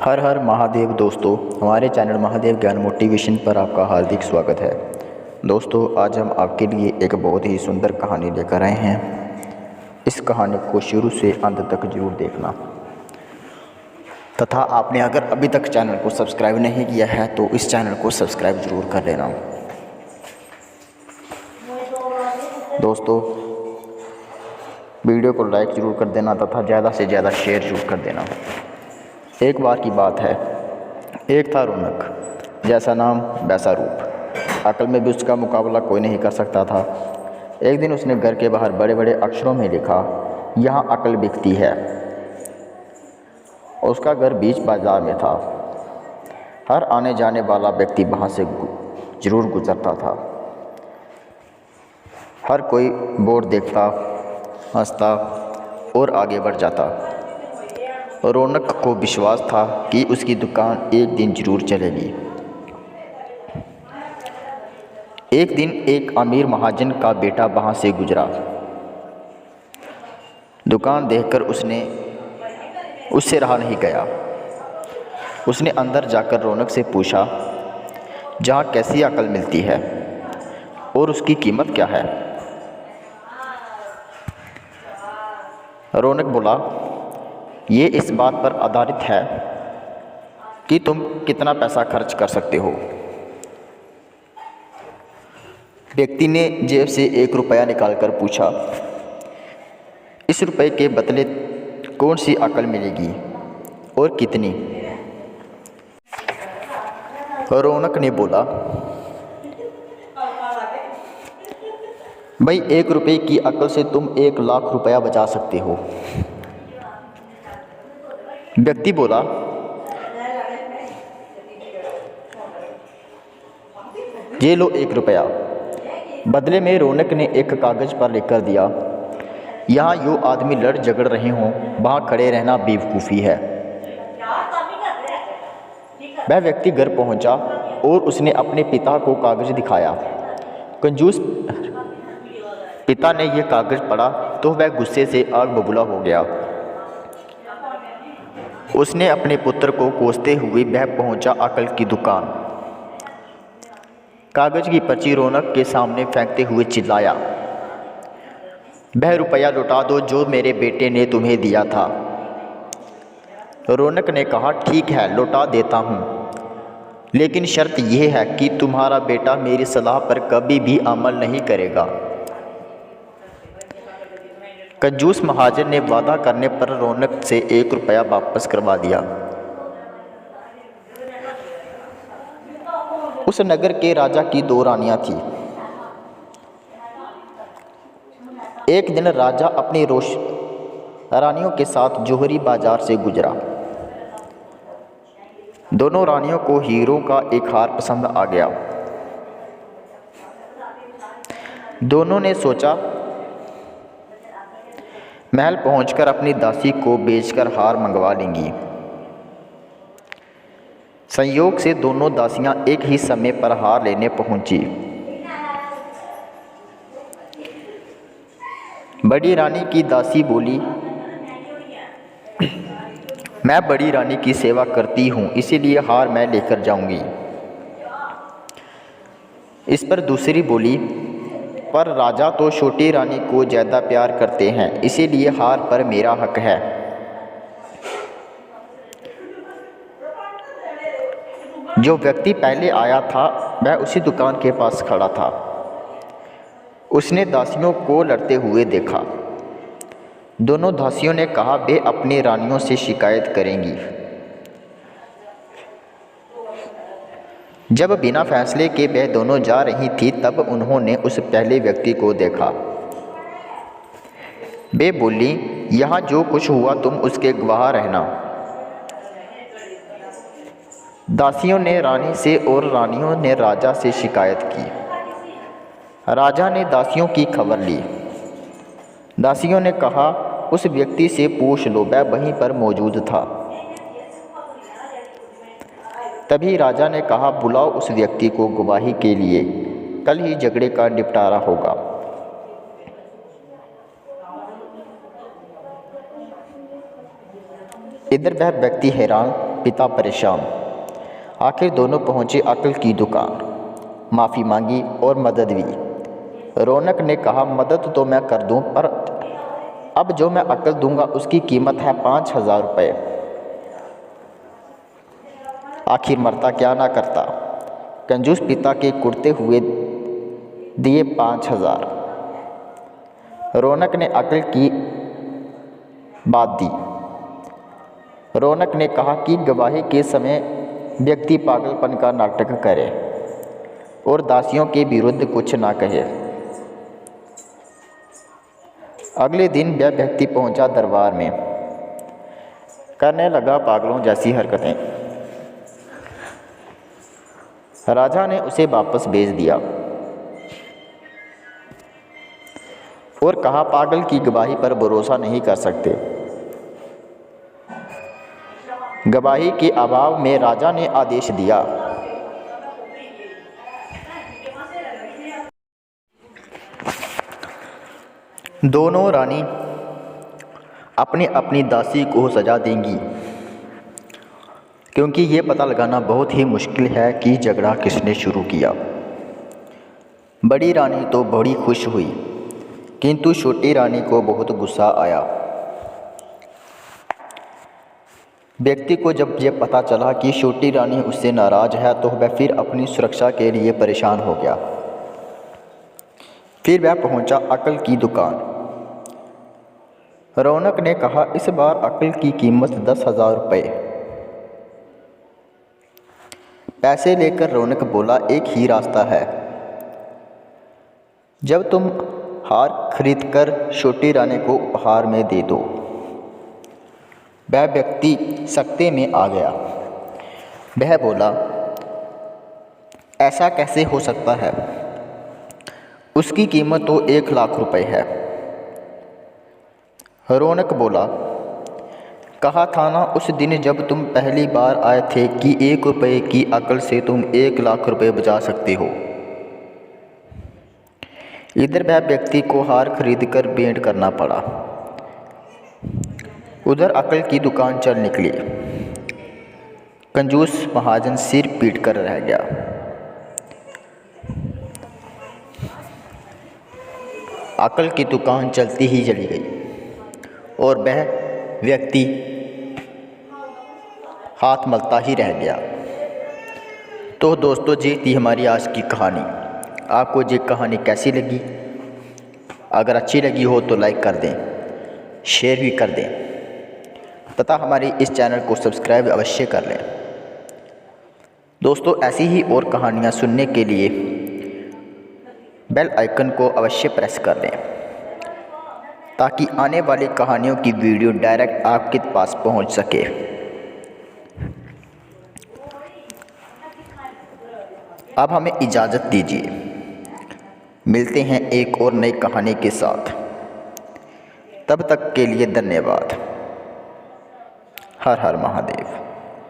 हर हर महादेव दोस्तों, हमारे चैनल महादेव ज्ञान मोटिवेशन पर आपका हार्दिक स्वागत है। दोस्तों, आज हम आपके लिए एक बहुत ही सुंदर कहानी लेकर आए हैं। इस कहानी को शुरू से अंत तक जरूर देखना तथा आपने अगर अभी तक चैनल को सब्सक्राइब नहीं किया है तो इस चैनल को सब्सक्राइब जरूर कर लेना। दोस्तों, वीडियो को लाइक ज़रूर कर देना तथा ज़्यादा से ज़्यादा शेयर जरूर कर देना। एक बार की बात है, एक था रौनक, जैसा नाम वैसा रूप। अकल में भी उसका मुकाबला कोई नहीं कर सकता था। एक दिन उसने घर के बाहर बड़े बड़े अक्षरों में लिखा, यहाँ अकल बिकती है। उसका घर बीच बाजार में था। हर आने जाने वाला व्यक्ति वहाँ से जरूर गुजरता था। हर कोई बोर्ड देखता, हंसता और आगे बढ़ जाता। रौनक को विश्वास था कि उसकी दुकान एक दिन जरूर चलेगी। एक दिन एक अमीर महाजन का बेटा वहाँ से गुजरा। दुकान देखकर उससे रहा नहीं गया। उसने अंदर जाकर रौनक से पूछा, जहाँ कैसी अकल मिलती है और उसकी कीमत क्या है? रौनक बोला, ये इस बात पर आधारित है कि तुम कितना पैसा खर्च कर सकते हो। व्यक्ति ने जेब से 1 रुपया निकालकर पूछा, इस रुपये के बदले कौन सी अकल मिलेगी और कितनी? रौनक ने बोला, भाई 1 रुपये की अकल से तुम 1 लाख रुपया बचा सकते हो। व्यक्ति बोला, ये लो 1 रुपया। बदले में रौनक ने एक कागज़ पर लिखकर दिया, यहाँ जो आदमी लड़ झगड़ रहे हों वहाँ खड़े रहना बेवकूफ़ी है। वह व्यक्ति घर पहुँचा और उसने अपने पिता को कागज़ दिखाया। कंजूस पिता ने यह कागज़ पढ़ा तो वह गुस्से से आग बबूला हो गया। उसने अपने पुत्र को कोसते हुए वह पहुंचा अकल की दुकान। कागज़ की पर्ची रौनक के सामने फेंकते हुए चिल्लाया, वह रुपया लौटा दो जो मेरे बेटे ने तुम्हें दिया था। रौनक ने कहा, ठीक है लौटा देता हूँ, लेकिन शर्त यह है कि तुम्हारा बेटा मेरी सलाह पर कभी भी अमल नहीं करेगा। कंजूस महाजन ने वादा करने पर रौनक से 1 रुपया वापस करवा दिया। उस नगर के राजा की 2 रानियां थीं। एक दिन राजा अपनी रानियों के साथ जोहरी बाजार से गुजरा। दोनों रानियों को हीरों का एक हार पसंद आ गया। दोनों ने सोचा, महल पहुंचकर अपनी दासी को बेचकर हार मंगवा लेंगी। संयोग से दोनों दासियां एक ही समय पर हार लेने पहुंची। बड़ी रानी की दासी बोली, मैं बड़ी रानी की सेवा करती हूँ, इसीलिए हार मैं लेकर जाऊंगी। इस पर दूसरी बोली, पर राजा तो छोटी रानी को ज़्यादा प्यार करते हैं, इसीलिए हार पर मेरा हक है। जो व्यक्ति पहले आया था वह उसी दुकान के पास खड़ा था। उसने दासियों को लड़ते हुए देखा। दोनों दासियों ने कहा वे अपनी रानियों से शिकायत करेंगी। जब बिना फैसले के वह दोनों जा रही थी तब उन्होंने उस पहले व्यक्ति को देखा। वे बोली, यहाँ जो कुछ हुआ तुम उसके गवाह रहना। दासियों ने रानी से और रानियों ने राजा से शिकायत की। राजा ने दासियों की खबर ली। दासियों ने कहा, उस व्यक्ति से पूछ लो, वह वहीं पर मौजूद था। तभी राजा ने कहा, बुलाओ उस व्यक्ति को गवाही के लिए, कल ही झगड़े का निपटारा होगा। इधर वह व्यक्ति हैरान पिता परेशान। आखिर दोनों पहुँचे अक्ल की दुकान, माफ़ी मांगी और मदद भी। रौनक ने कहा, मदद तो मैं कर दूं, पर अब जो मैं अक्ल दूंगा उसकी कीमत है 5,000 रुपये। आखिर मरता क्या ना करता। कंजूस पिता के कुड़ते हुए दिए 5,000। रौनक ने अक्ल की बात दी। रौनक ने कहा कि गवाही के समय व्यक्ति पागलपन का नाटक करे और दासियों के विरुद्ध कुछ ना कहे। अगले दिन वह व्यक्ति पहुंचा दरबार में, करने लगा पागलों जैसी हरकतें। राजा ने उसे वापस भेज दिया और कहा, पागल की गवाही पर भरोसा नहीं कर सकते। गवाही के अभाव में राजा ने आदेश दिया, दोनों रानी अपनी अपनी दासी को सजा देंगी, क्योंकि ये पता लगाना बहुत ही मुश्किल है कि झगड़ा किसने शुरू किया। बड़ी रानी तो बड़ी खुश हुई, किंतु छोटी रानी को बहुत गुस्सा आया। व्यक्ति को जब यह पता चला कि छोटी रानी उससे नाराज़ है तो वह फिर अपनी सुरक्षा के लिए परेशान हो गया। फिर वह पहुंचा अक्ल की दुकान। रौनक ने कहा, इस बार अक्ल की कीमत 10,000 रुपये। पैसे लेकर रौनक बोला, एक ही रास्ता है, जब तुम हार खरीदकर छोटी रानी को उपहार में दे दो। वह व्यक्ति सकते में आ गया। वह बोला, ऐसा कैसे हो सकता है, उसकी कीमत तो 1,00,000 रुपये है। रौनक बोला, कहा था ना उस दिन जब तुम पहली बार आए थे कि 1 रुपये की अकल से तुम 1,00,000 रुपये बचा सकते हो। इधर वह व्यक्ति को हार खरीदकर भेंट करना पड़ा, उधर अकल की दुकान चल निकली। कंजूस महाजन सिर पीट कर रह गया। अकल की दुकान चलती ही चली गई और वह व्यक्ति हाथ मलता ही रह गया। तो दोस्तों, ये थी हमारी आज की कहानी। आपको ये कहानी कैसी लगी? अगर अच्छी लगी हो तो लाइक कर दें, शेयर भी कर दें तथा हमारे इस चैनल को सब्सक्राइब अवश्य कर लें। दोस्तों, ऐसी ही और कहानियाँ सुनने के लिए बेल आइकन को अवश्य प्रेस कर दें, ताकि आने वाली कहानियों की वीडियो डायरेक्ट आपके पास पहुंच सके। अब हमें इजाज़त दीजिए, मिलते हैं एक और नई कहानी के साथ। तब तक के लिए धन्यवाद। हर हर महादेव।